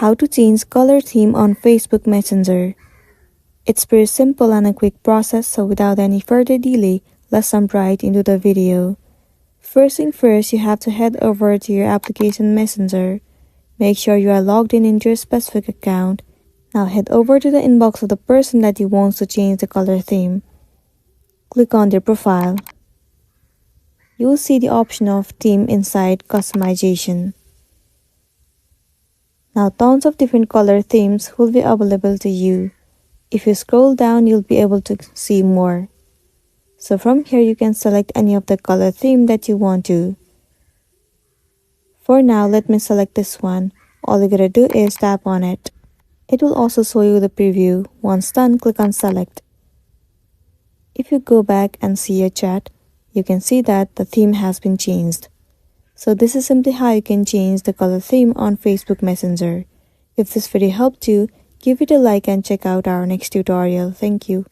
How to change color theme on Facebook Messenger. It's pretty simple and a quick process, so without any further delay, let's jump right into the video. First thing first, you have to head over to your application Messenger. Make sure you are logged in into your specific account. Now head over to the inbox of the person that you want to change the color theme. Click on their profile. You will see the option of theme inside customization. Now tons of different color themes will be available to you. If you scroll down, you'll be able to see more. So from here, you can select any of the color theme that you want to. For now, let me select this one. All you gotta do is tap on it. It will also show you the preview. Once done, click on select. If you go back and see your chat, you can see that the theme has been changed. So this is simply how you can change the color theme on Facebook Messenger. If this video helped you, give it a like and check out our next tutorial. Thank you.